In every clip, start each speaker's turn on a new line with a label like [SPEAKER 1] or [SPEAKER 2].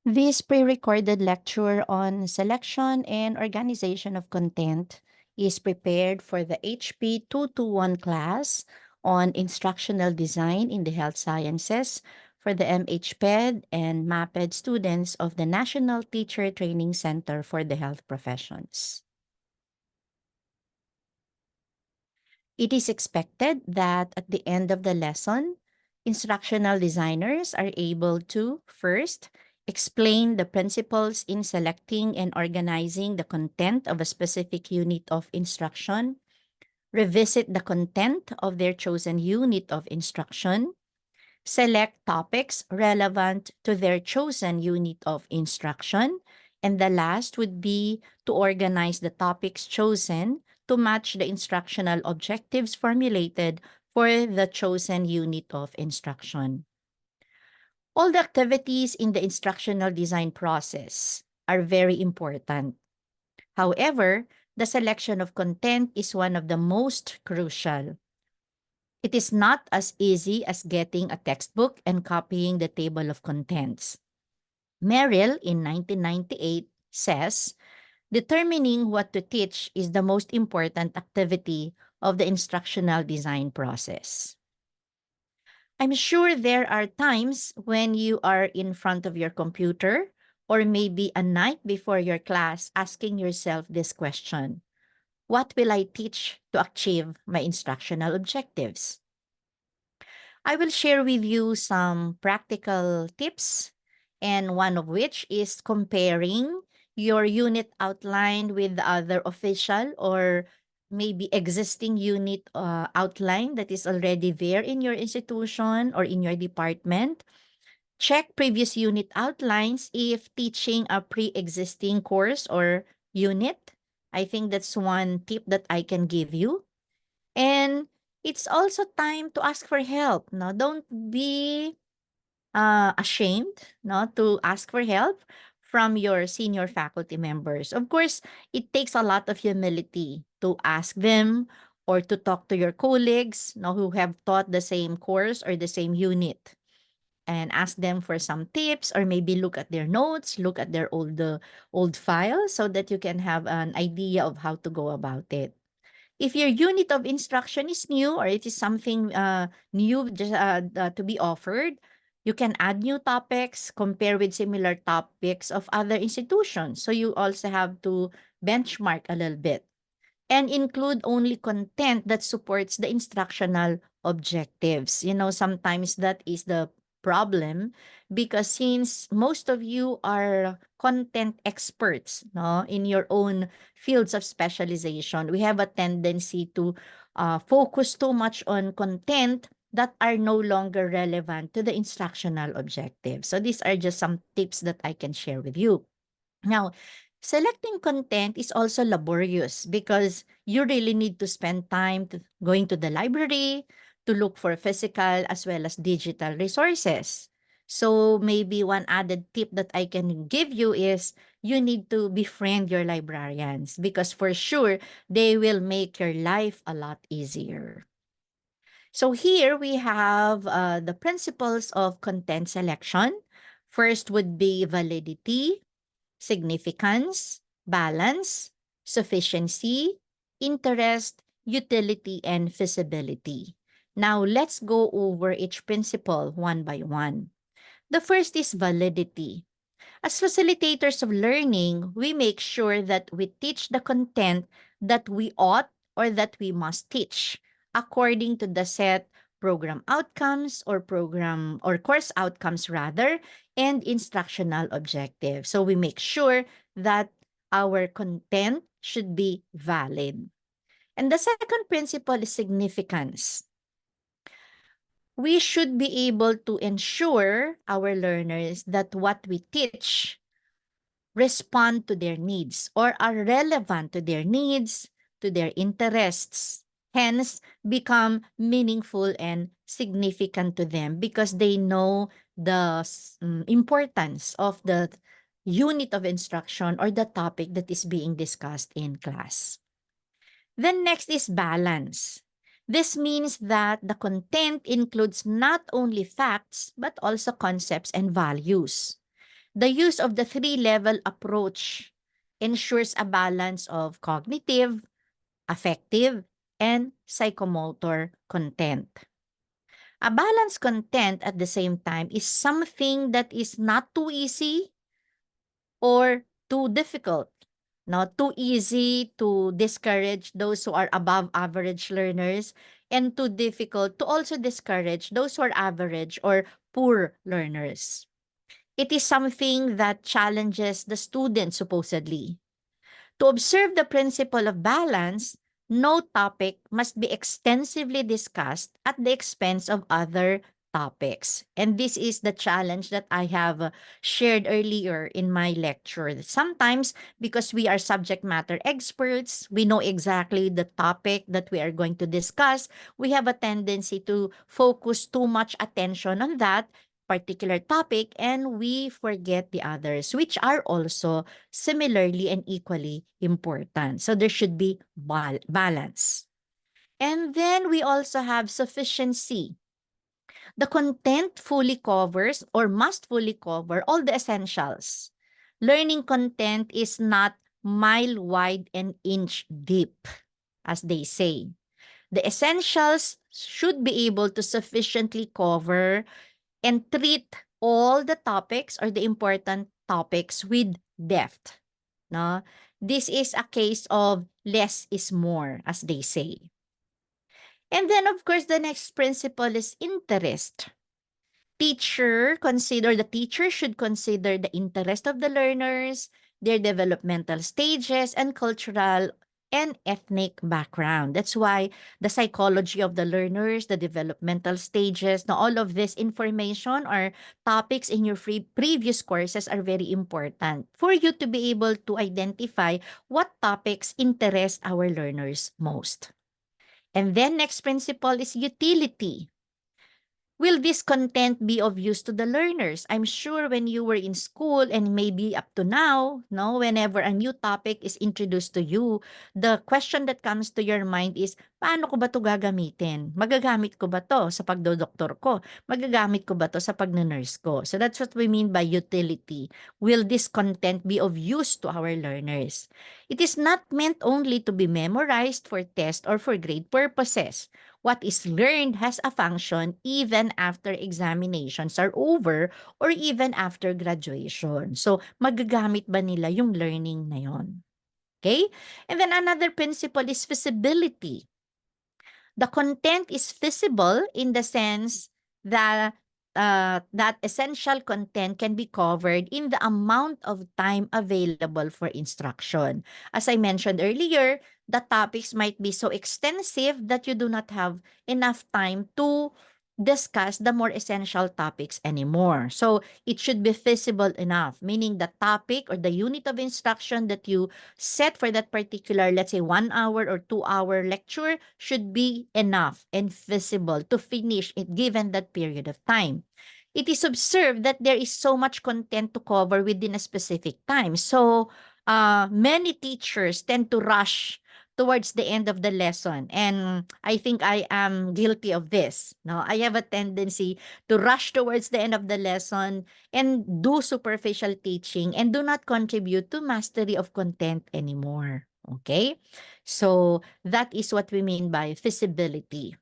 [SPEAKER 1] This pre-recorded lecture on selection and organization of content is prepared for the HP 221 class on instructional design in the health sciences for the MHPED and MAPED students of the National Teacher Training Center for the Health Professions. It is expected that at the end of the lesson, instructional designers are able to first explain the principles in selecting and organizing the content of a specific unit of instruction, revisit the content of their chosen unit of instruction, select topics relevant to their chosen unit of instruction, and the last would be to organize the topics chosen to match the instructional objectives formulated for the chosen unit of instruction. All the activities in the instructional design process are very important. However, the selection of content is one of the most crucial. It is not as easy as getting a textbook and copying the table of contents. Merrill in 1998 says, determining what to teach is the most important activity of the instructional design process. I'm sure there are times when you are in front of your computer or maybe a night before your class asking yourself this question: what will I teach to achieve my instructional objectives? I will share with you some practical tips, and one of which is comparing your unit outline with the other official or maybe existing unit outline that is already there in your institution or in your department. Check previous unit outlines if teaching a pre-existing course or unit. I think that's one tip that I can give you. And it's also time to ask for help. No, don't be ashamed, no, to ask for help from your senior faculty members. Of course, it takes a lot of humility to ask them or to talk to your colleagues, no, who have taught the same course or the same unit, and ask them for some tips, or maybe look at their notes, look at their old files so that you can have an idea of how to go about it. If your unit of instruction is new or it is something new just to be offered, you can add new topics, compare with similar topics of other institutions. So you also have to benchmark a little bit and include only content that supports the instructional objectives. You know, sometimes that is the problem because since most of you are content experts, no, in your own fields of specialization, we have a tendency to focus too much on content that are no longer relevant to the instructional objectives. So these are just some tips that I can share with you. Now, selecting content is also laborious because you really need to spend time going to the library to look for physical as well as digital resources. So maybe one added tip that I can give you is you need to befriend your librarians because for sure they will make your life a lot easier. So here we have the principles of content selection. First would be validity, significance, balance, sufficiency, interest, utility, and feasibility. Now, let's go over each principle one by one. The first is validity. As facilitators of learning, we make sure that we teach the content that we ought or that we must teach according to the set program outcomes or program or course outcomes rather and instructional objectives. So we make sure that our content should be valid. And the second principle is significance. We should be able to ensure our learners that what we teach respond to their needs or are relevant to their needs, to their interests, hence become meaningful and significant to them because they know the importance of the unit of instruction or the topic that is being discussed in class. Then next is balance. This means that the content includes not only facts but also concepts and values. The use of the three-level approach ensures a balance of cognitive, affective, and psychomotor content. A balanced content at the same time is something that is not too easy or too difficult. Not too easy to discourage those who are above average learners, and too difficult to also discourage those who are average or poor learners. It is something that challenges the student supposedly. To observe the principle of balance, no topic must be extensively discussed at the expense of other topics. And this is the challenge that I have shared earlier in my lecture. Sometimes, because we are subject matter experts, we know exactly the topic that we are going to discuss, we have a tendency to focus too much attention on that particular topic and we forget the others, which are also similarly and equally important. So there should be balance. And then we also have sufficiency. The content fully covers or must fully cover all the essentials. Learning content is not mile wide and inch deep, as they say. The essentials should be able to sufficiently cover and treat all the topics or the important topics with depth. No? This is a case of less is more, as they say. And then, of course, the next principle is interest. The teacher should consider the interest of the learners, their developmental stages, and cultural and ethnic background. That's why the psychology of the learners, the developmental stages, now all of this information or topics in your previous courses are very important for you to be able to identify what topics interest our learners most. And then next principle is utility. Will this content be of use to the learners? I'm sure when you were in school and maybe up to now, no, whenever a new topic is introduced to you, the question that comes to your mind is, paano ko ba to gagamitin? Magagamit ko ba to sa pagdodoktor ko? Magagamit ko ba to sa pagnanurse ko? So that's what we mean by utility. Will this content be of use to our learners? It is not meant only to be memorized for test or for grade purposes. What is learned has a function even after examinations are over or even after graduation. So, magagamit ba nila yung learning na yon? Okay? And then another principle is feasibility. The content is feasible in the sense that that essential content can be covered in the amount of time available for instruction. As I mentioned earlier, the topics might be so extensive that you do not have enough time to discuss the more essential topics anymore. So it should be feasible enough, meaning the topic or the unit of instruction that you set for that particular, let's say 1 hour or 2 hour lecture should be enough and feasible to finish it given that period of time. It is observed that there is so much content to cover within a specific time. So many teachers tend to rush towards the end of the lesson. And I think I am guilty of this. No, I have a tendency to rush towards the end of the lesson and do superficial teaching and do not contribute to mastery of content anymore. Okay? So that is what we mean by feasibility.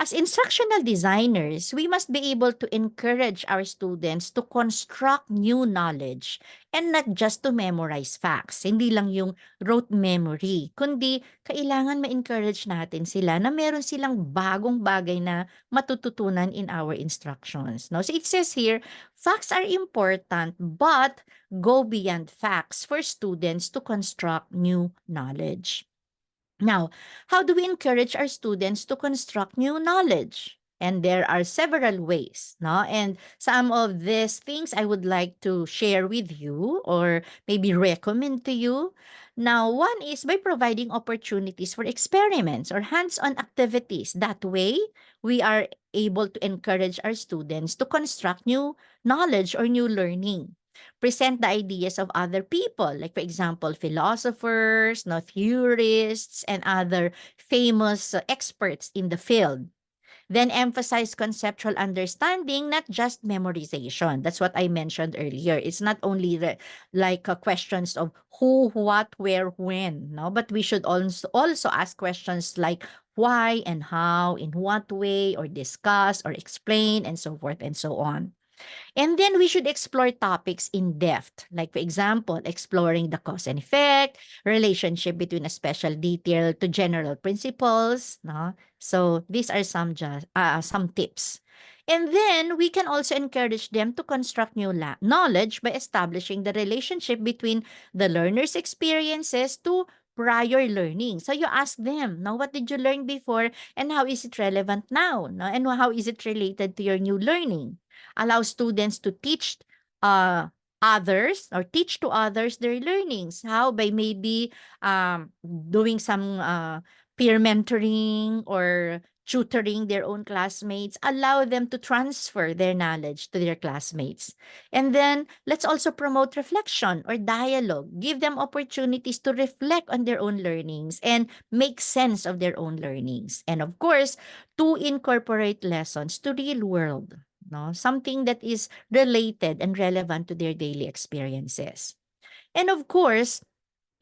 [SPEAKER 1] As instructional designers, we must be able to encourage our students to construct new knowledge and not just to memorize facts. Hindi lang yung rote memory, kundi kailangan ma-encourage natin sila na meron silang bagong bagay na matututunan in our instructions. No? So it says here, facts are important but go beyond facts for students to construct new knowledge. Now, how do we encourage our students to construct new knowledge? And there are several ways, no? And some of these things I would like to share with you or maybe recommend to you. Now, one is by providing opportunities for experiments or hands-on activities. That way, we are able to encourage our students to construct new knowledge or new learning. Present the ideas of other people, like for example, philosophers, no, theorists, and other famous experts in the field. Then emphasize conceptual understanding, not just memorization. That's what I mentioned earlier. It's not only questions of who, what, where, when, no, but we should also ask questions like why and how, in what way, or discuss or explain, and so forth and so on. And then we should explore topics in depth, like for example, exploring the cause and effect, relationship between a special detail to general principles. No? So these are some tips. And then we can also encourage them to construct new knowledge by establishing the relationship between the learner's experiences to prior learning. So you ask them, now what did you learn before and how is it relevant now? No? And how is it related to your new learning? Allow students to teach uh, others or teach to others their learnings. How? By maybe doing some peer mentoring or tutoring their own classmates. Allow them to transfer their knowledge to their classmates. And then let's also promote reflection or dialogue. Give them opportunities to reflect on their own learnings and make sense of their own learnings. And of course, to incorporate lessons to real world, no? Something that is related and relevant to their daily experiences. And of course,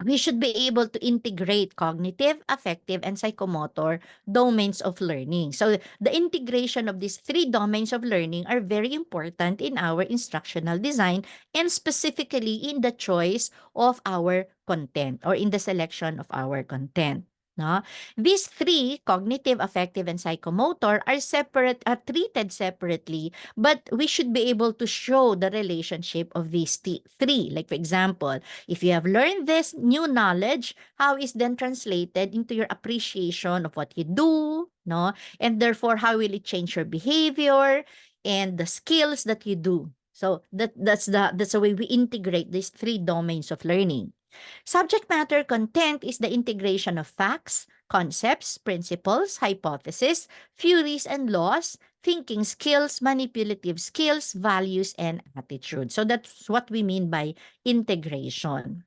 [SPEAKER 1] we should be able to integrate cognitive, affective, and psychomotor domains of learning. So the integration of these three domains of learning are very important in our instructional design and specifically in the choice of our content or in the selection of our content. No? These three, cognitive, affective, and psychomotor, are treated separately, but we should be able to show the relationship of these three. Like for example, if you have learned this new knowledge, how is then translated into your appreciation of what you do, no? And therefore, how will it change your behavior and the skills that you do? So that's the way we integrate these three domains of learning. Subject matter content is the integration of facts, concepts, principles, hypotheses, theories, and laws, thinking skills, manipulative skills, values, and attitude. So that's what we mean by integration.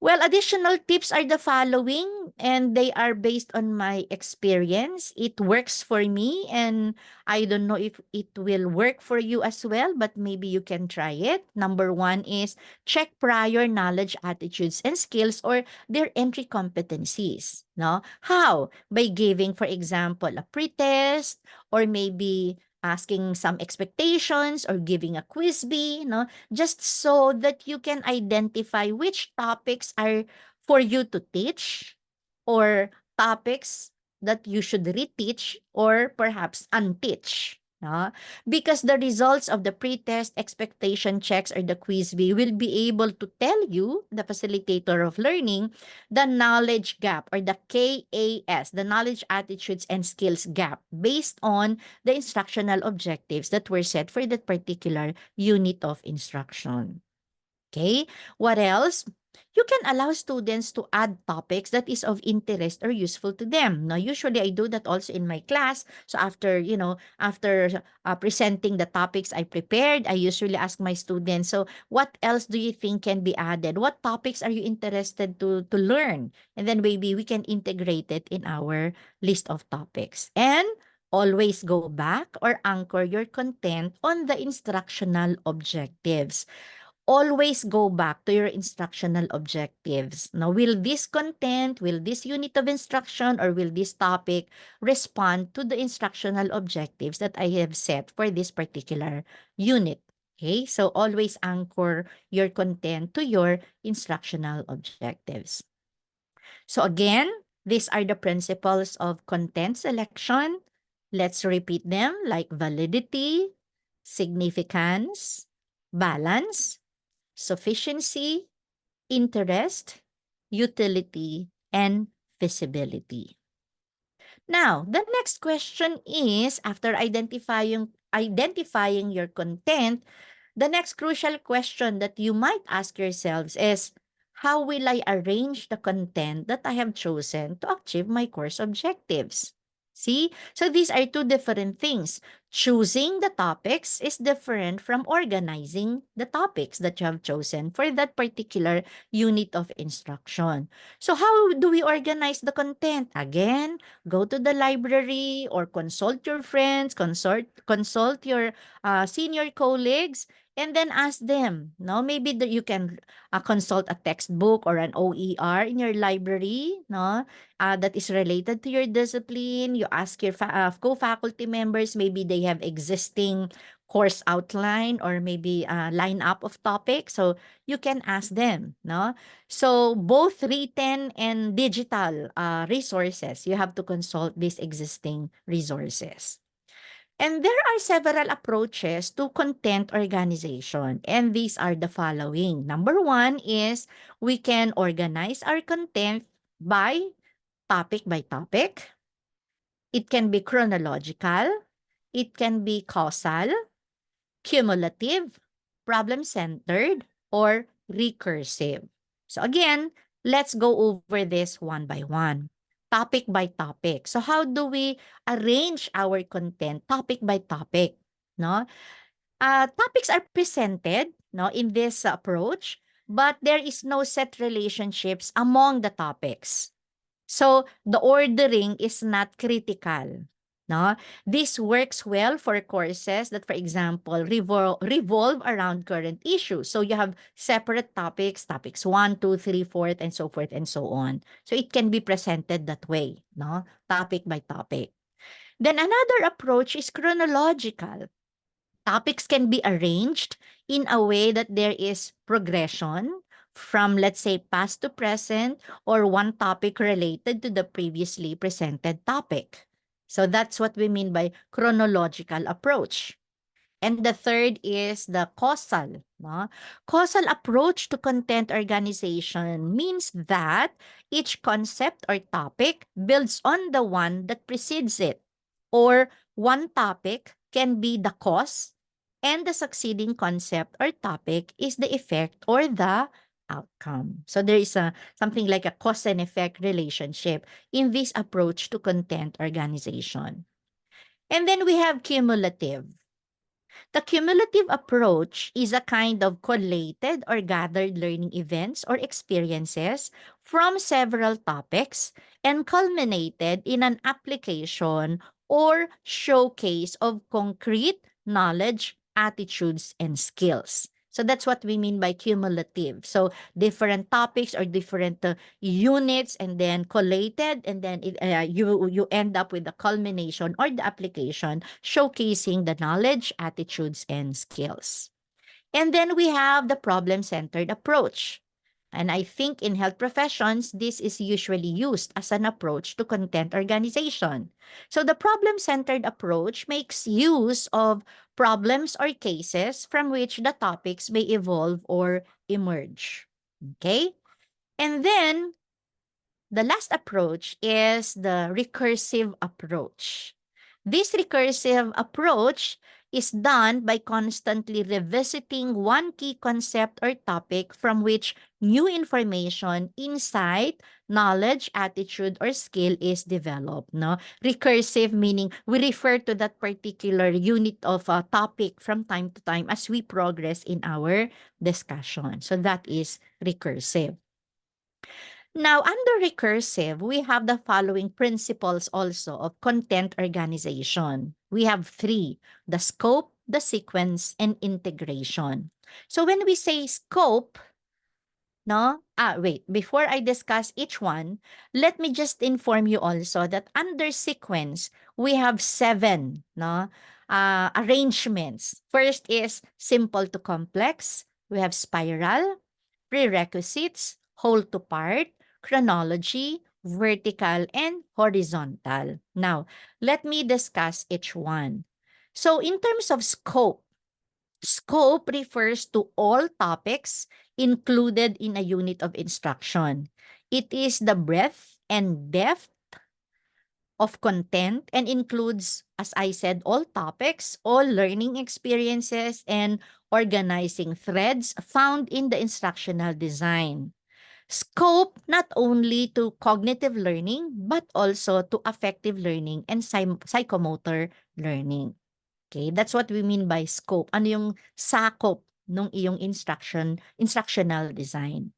[SPEAKER 1] Well, additional tips are the following, and they are based on my experience. It works for me, and I don't know if it will work for you as well, but maybe you can try it. Number one is check prior knowledge, attitudes, and skills or their entry competencies. No? How? By giving, for example, a pretest or maybe asking some expectations or giving a quiz bee, no? Just so that you can identify which topics are for you to teach or topics that you should reteach or perhaps unteach. No? Because the results of the pretest expectation checks or the quiz bee will be able to tell you, the facilitator of learning, the knowledge gap or the KAS, the knowledge, attitudes, and skills gap based on the instructional objectives that were set for that particular unit of instruction. Okay, what else? You can allow students to add topics that is of interest or useful to them. Now, usually I do that also in my class. So after presenting the topics I prepared, I usually ask my students, so what else do you think can be added? What topics are you interested to learn? And then maybe we can integrate it in our list of topics. And always go back or anchor your content on the instructional objectives. Always go back to your instructional objectives. Now, will this content, will this unit of instruction, or will this topic respond to the instructional objectives that I have set for this particular unit? Okay, so always anchor your content to your instructional objectives. So again, these are the principles of content selection. Let's repeat them like validity, significance, balance, sufficiency, interest, utility, and visibility. Now, the next question is, after identifying your content, the next crucial question that you might ask yourselves is, how will I arrange the content that I have chosen to achieve my course objectives? See? So these are two different things. Choosing the topics is different from organizing the topics that you have chosen for that particular unit of instruction. So how do we organize the content? Again, go to the library or consult your friends, consult your senior colleagues, and then ask them. No, maybe that you can consult a textbook or an OER in your library. No, that is related to your discipline. You ask your co-faculty members, maybe they have existing course outline or maybe a lineup of topics. So you can ask them, no? So both written and digital resources, you have to consult these existing resources. And there are several approaches to content organization, and these are the following. Number one is we can organize our content by topic. It can be chronological. It can be causal, cumulative, problem-centered, or recursive. So again, let's go over this one by one. Topic by topic. So how do we arrange our content topic by topic? No? Topics are presented, no, in this approach, but there is no set relationships among the topics. So the ordering is not critical. No? This works well for courses that, for example, revolve around current issues. So you have separate topics 1, 2, 3, 4, and so forth and so on. So it can be presented that way, no? Topic by topic. Then another approach is chronological. Topics can be arranged in a way that there is progression from, let's say, past to present, or one topic related to the previously presented topic. So that's what we mean by chronological approach. And the third is the causal. No? Causal approach to content organization means that each concept or topic builds on the one that precedes it, or one topic can be the cause and the succeeding concept or topic is the effect or the outcome. So there is something like a cause and effect relationship in this approach to content organization. And then we have cumulative. The cumulative approach is a kind of collated or gathered learning events or experiences from several topics and culminated in an application or showcase of concrete knowledge, attitudes, and skills. So that's what we mean by cumulative. So different topics or different units and then collated, and then you end up with the culmination or the application showcasing the knowledge, attitudes, and skills. And then we have the problem-centered approach. And I think in health professions, this is usually used as an approach to content organization. So the problem-centered approach makes use of problems or cases from which the topics may evolve or emerge. Okay? And then the last approach is the recursive approach. This recursive approach is done by constantly revisiting one key concept or topic from which new information, insight, knowledge, attitude, or skill is developed. No? Recursive meaning we refer to that particular unit of a topic from time to time as we progress in our discussion. So that is recursive. Now, under recursive, we have the following principles also of content organization. We have three: the scope, the sequence, and integration. So when we say scope, no? Wait, before I discuss each one, let me just inform you also that under sequence, we have 7, no? Arrangements. First is simple to complex. We have spiral, prerequisites, whole to part, chronology, vertical, and horizontal. Now, let me discuss each one. So in terms of scope, scope refers to all topics included in a unit of instruction. It is the breadth and depth of content and includes, as I said, all topics, all learning experiences, and organizing threads found in the instructional design. Scope not only to cognitive learning, but also to affective learning and psychomotor learning. Okay, that's what we mean by scope. Ano yung sakop ng iyong instructional design.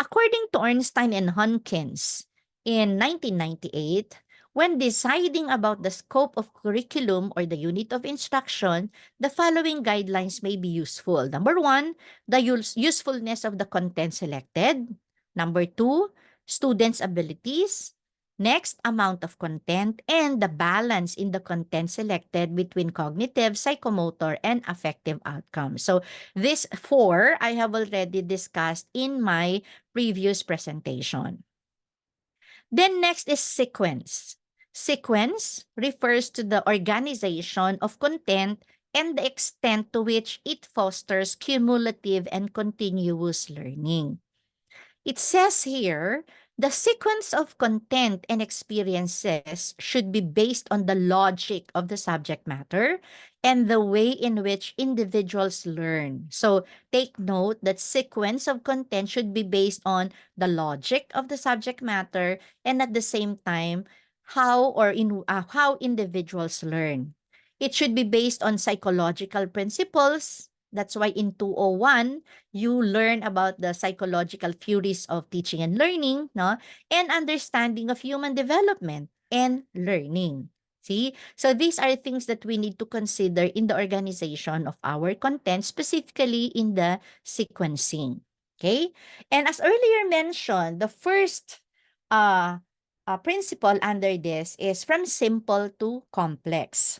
[SPEAKER 1] According to Ornstein and Hunkins, in 1998, when deciding about the scope of curriculum or the unit of instruction, the following guidelines may be useful. Number one, the usefulness of the content selected. Number two, students' abilities. Next, amount of content and the balance in the content selected between cognitive, psychomotor, and affective outcomes. So, these four I have already discussed in my previous presentation. Then next is sequence. Sequence refers to the organization of content and the extent to which it fosters cumulative and continuous learning. It says here, the sequence of content and experiences should be based on the logic of the subject matter and the way in which individuals learn. So take note that sequence of content should be based on the logic of the subject matter and at the same time how individuals learn. It should be based on psychological principles. That's why in 201, you learn about the psychological theories of teaching and learning, no? And understanding of human development and learning. See? So these are things that we need to consider in the organization of our content, specifically in the sequencing. Okay? And as earlier mentioned, the first principle under this is from simple to complex.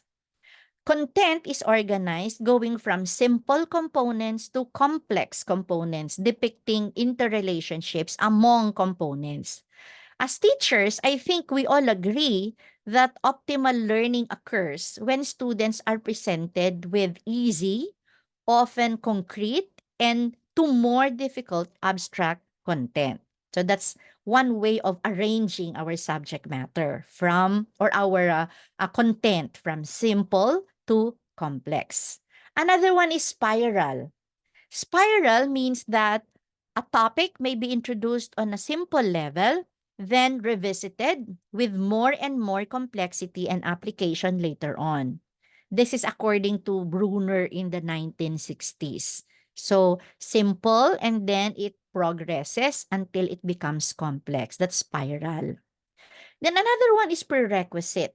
[SPEAKER 1] Content is organized going from simple components to complex components depicting interrelationships among components. As teachers, I think we all agree that optimal learning occurs when students are presented with easy, often concrete, and to more difficult abstract content. So that's one way of arranging our subject matter from or our content from simple to complex. Another one is spiral. Spiral means that a topic may be introduced on a simple level, then revisited with more and more complexity and application later on. This is according to Bruner in the 1960s. So, simple and then it progresses until it becomes complex. That's spiral. Then another one is prerequisite.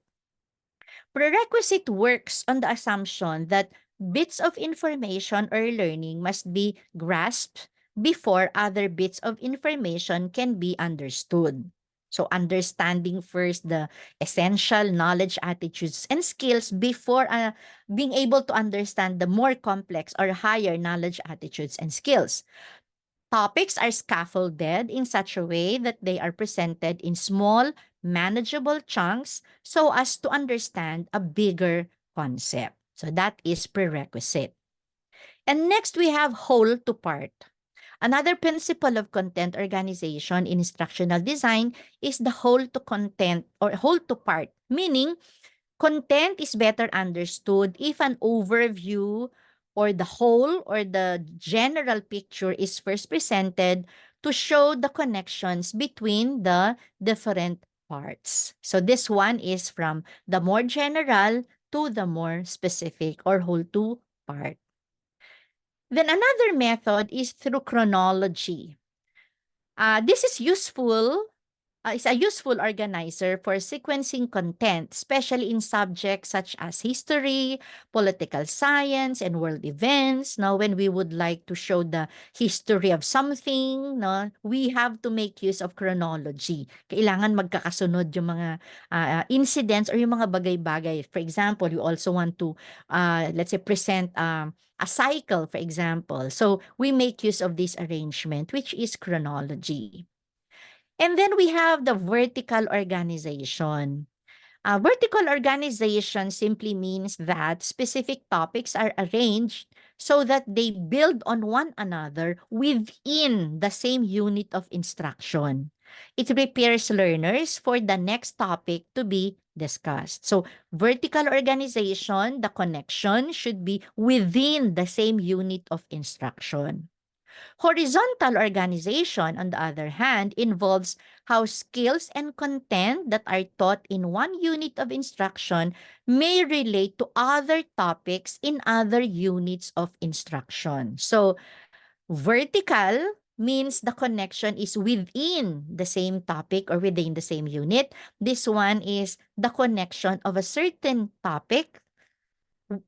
[SPEAKER 1] Prerequisite works on the assumption that bits of information or learning must be grasped before other bits of information can be understood. So understanding first the essential knowledge, attitudes, and skills before being able to understand the more complex or higher knowledge, attitudes, and skills. Topics are scaffolded in such a way that they are presented in small, manageable chunks so as to understand a bigger concept. So that is prerequisite. And next we have whole to part. Another principle of content organization in instructional design is the whole to content or whole to part, meaning content is better understood if an overview or the whole or the general picture is first presented to show the connections between the different parts. So this one is from the more general to the more specific or whole to part. Then another method is through chronology. This is useful is a useful organizer for sequencing content, especially in subjects such as history, political science, and world events. Now, when we would like to show the history of something, no, we have to make use of chronology. Kailangan magkakasunod yung mga incidents or yung mga bagay-bagay. For example, you also want to, let's say, present a cycle, for example. So, we make use of this arrangement, which is chronology. And then we have the vertical organization. Vertical organization simply means that specific topics are arranged so that they build on one another within the same unit of instruction. It prepares learners for the next topic to be discussed. So, vertical organization, the connection should be within the same unit of instruction. Horizontal organization, on the other hand, involves how skills and content that are taught in one unit of instruction may relate to other topics in other units of instruction. So, vertical means the connection is within the same topic or within the same unit. This one is the connection of a certain topic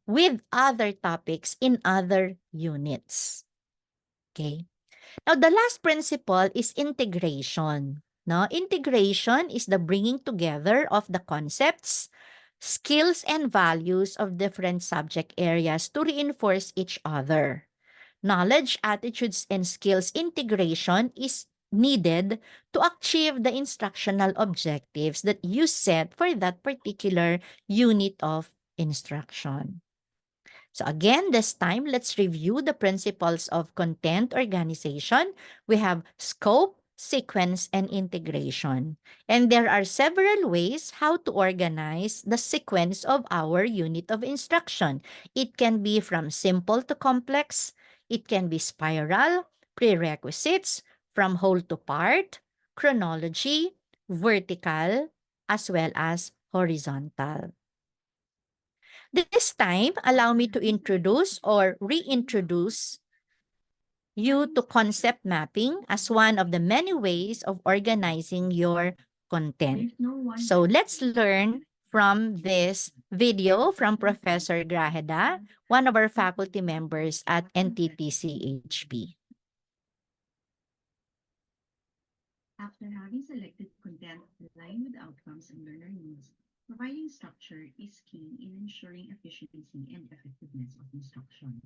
[SPEAKER 1] with other topics in other units. Okay. Now, the last principle is integration. No? Integration is the bringing together of the concepts, skills, and values of different subject areas to reinforce each other. Knowledge, attitudes, and skills integration is needed to achieve the instructional objectives that you set for that particular unit of instruction. So again, this time, let's review the principles of content organization. We have scope, sequence, and integration. And there are several ways how to organize the sequence of our unit of instruction. It can be from simple to complex. It can be spiral, prerequisites, from whole to part, chronology, vertical, as well as horizontal. This time, allow me to introduce or reintroduce you to concept mapping as one of the many ways of organizing your content. So let's learn from this video from Professor Grajeda, one of our faculty members at NTTCHP.
[SPEAKER 2] After having selected content aligned with outcomes and learner needs, providing structure is key in ensuring efficiency and effectiveness of instruction.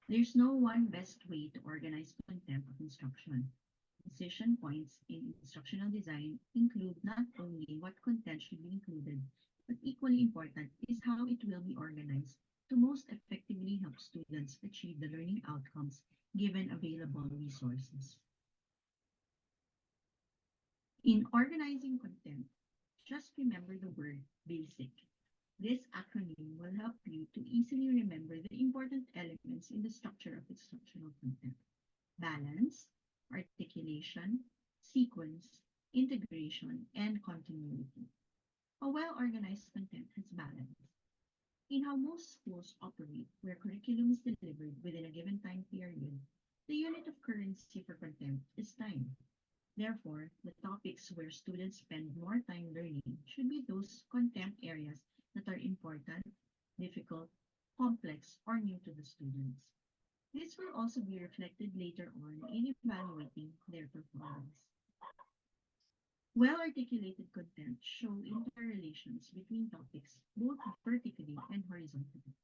[SPEAKER 2] There's no one best way to organize content of instruction. Decision points in instructional design include not only what content should be included, but equally important is how it will be organized to most effectively help students achieve the learning outcomes given available resources. In organizing content, just remember the word BASIC. This acronym will help you to easily remember the important elements in the structure of instructional content: balance, articulation, sequence, integration, and continuity. A well-organized content has balance. In how most schools operate, where curriculum is delivered within a given time period, the unit of currency for content is time. Therefore, the topics where students spend more time learning should be those content areas that are important, difficult, complex, or new to the students. This will also be reflected later on in evaluating their performance. Well-articulated content show interrelations between topics, both vertically and horizontally.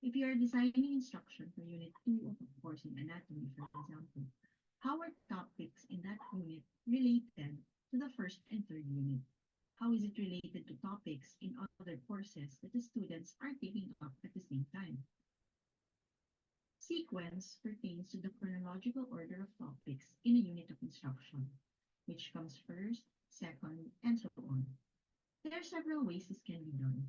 [SPEAKER 2] If you are designing instruction for Unit 2 of a course in anatomy, for example, how are topics in that unit related to the first and third unit? How is it related to topics in other courses that the students are taking up at the same time? Sequence pertains to the chronological order of topics in a unit of instruction, which comes first, second, and so on. There are several ways this can be done.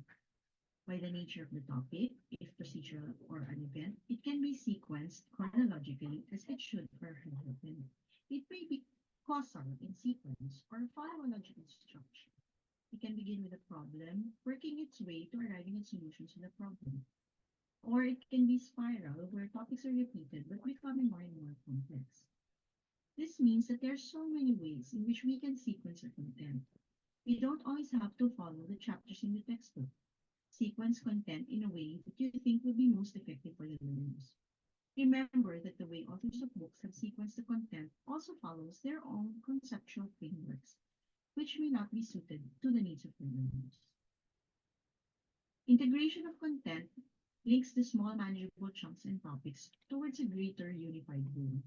[SPEAKER 2] By the nature of the topic, if procedural or an event, it can be sequenced chronologically as it should for a event. It may be causal in sequence or follow a logical structure. It can begin with a problem, working its way to arriving at solutions to the problem. Or it can be spiral, where topics are repeated but becoming more and more complex. This means that there are so many ways in which we can sequence our content. We don't always have to follow the chapters in the textbook. Sequence content in a way that you think will be most effective for the learners. Remember that the way authors of books have sequenced the content also follows their own conceptual frameworks, which may not be suited to the needs of the learners. Integration of content links the small manageable chunks and topics towards a greater unified whole.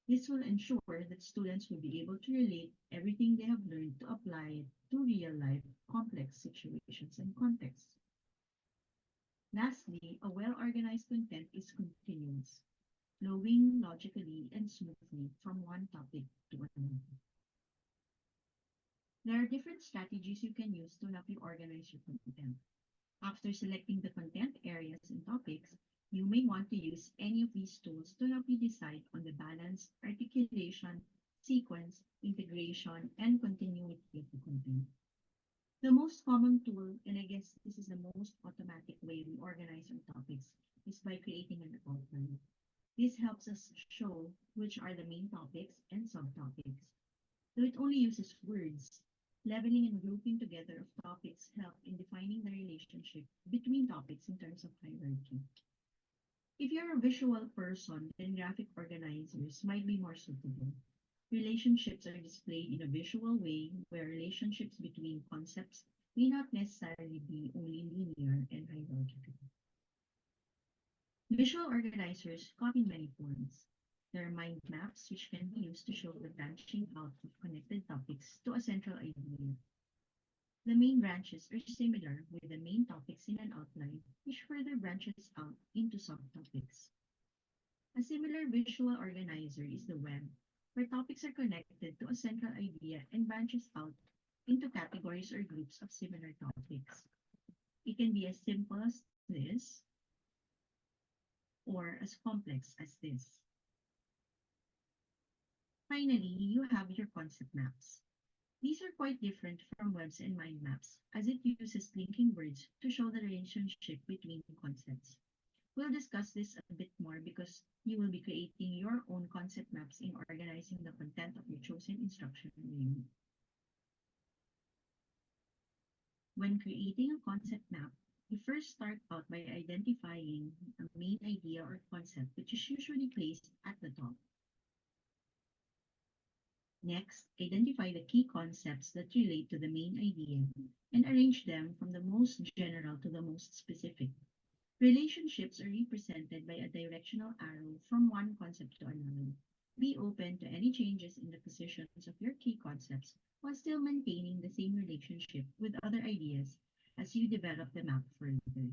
[SPEAKER 2] This will ensure that students will be able to relate everything they have learned to apply it to real-life complex situations and contexts. Lastly, a well-organized content is continuous, flowing logically and smoothly from one topic to another. There are different strategies you can use to help you organize your content. After selecting the content areas and topics, You may want to use any of these tools to help you decide on the balance, articulation, sequence, integration, and continuity of the content. The most common tool, and I guess this is the most automatic way we organize our topics, is by creating an outline. This helps us show which are the main topics and subtopics. Though it only uses words, leveling and grouping together of topics help in defining the relationship between topics in terms of hierarchy. If you're a visual person, then graphic organizers might be more suitable. Relationships are displayed in a visual way where relationships between concepts may not necessarily be only linear and hierarchical. Visual organizers come in many forms. There are mind maps, which can be used to show the branching out of connected topics to a central idea. The main branches are similar with the main topics in an outline, which further branches out into subtopics. A similar visual organizer is the web, where topics are connected to a central idea and branches out into categories or groups of similar topics. It can be as simple as this or as complex as this. Finally, you have your concept maps. These are quite different from webs and mind maps, as it uses linking words to show the relationship between concepts. We'll discuss this a bit more because you will be creating your own concept maps in organizing the content of your chosen instructional unit. When creating a concept map, you first start out by identifying a main idea or concept, which is usually placed at the top. Next, identify the key concepts that relate to the main idea and arrange them from the most general to the most specific. Relationships are represented by a directional arrow from one concept to another. Be open to any changes in the positions of your key concepts while still maintaining the same relationship with other ideas as you develop the map further.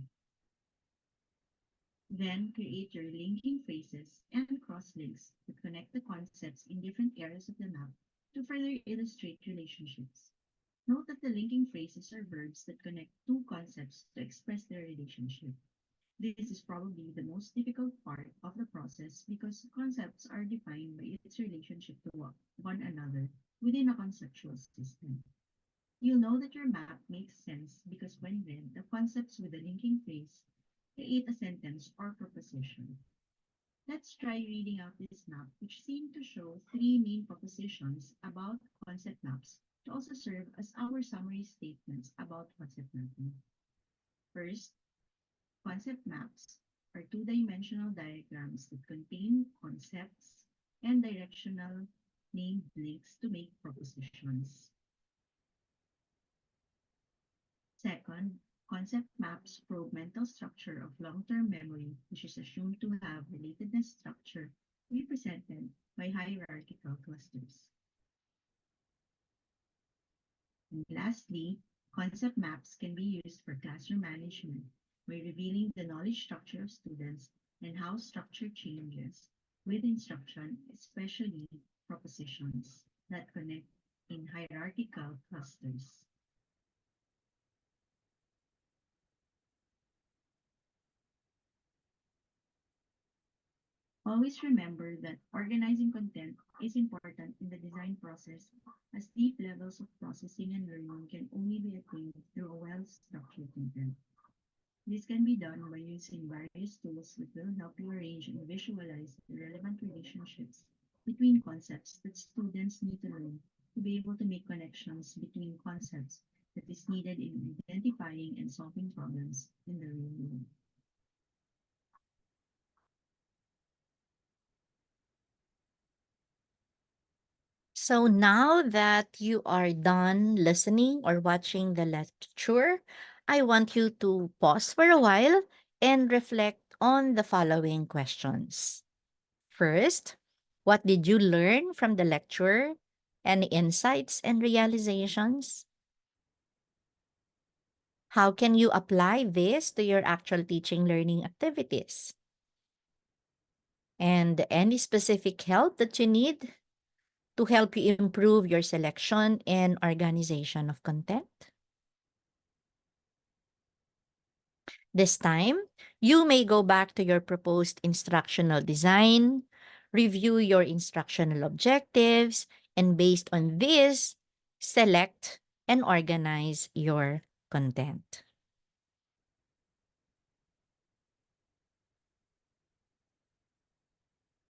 [SPEAKER 2] Then create your linking phrases and cross-links that connect the concepts in different areas of the map to further illustrate relationships. Note that the linking phrases are verbs that connect two concepts to express their relationship. This is probably the most difficult part of the process because concepts are defined by its relationship to one another within a conceptual system. You'll know that your map makes sense because when read, the concepts with the linking phrase create a sentence or proposition. Let's try reading out this map, which seems to show three main propositions about concept maps to also serve as our summary statements about concept mapping. First, concept maps are two-dimensional diagrams that contain concepts and directional named links to make propositions. Second, concept maps probe mental structure of long-term memory, which is assumed to have relatedness structure represented by hierarchical clusters. And lastly, concept maps can be used for classroom management by revealing the knowledge structure of students and how structure changes with instruction, especially propositions that connect in hierarchical clusters. Always remember that organizing content is important in the design process as deep levels of processing and learning can only be attained through a well-structured content. This can be done by using various tools that will help you arrange and visualize the relevant relationships between concepts that students need to learn to be able to make connections between concepts that is needed in identifying and solving problems in the real world.
[SPEAKER 1] So now that you are done listening or watching the lecture, I want you to pause for a while and reflect on the following questions. First, what did you learn from the lecture? Any insights and realizations? How can you apply this to your actual teaching learning activities? And any specific help that you need to help you improve your selection and organization of content? This time, you may go back to your proposed instructional design, review your instructional objectives, and based on this, select and organize your content.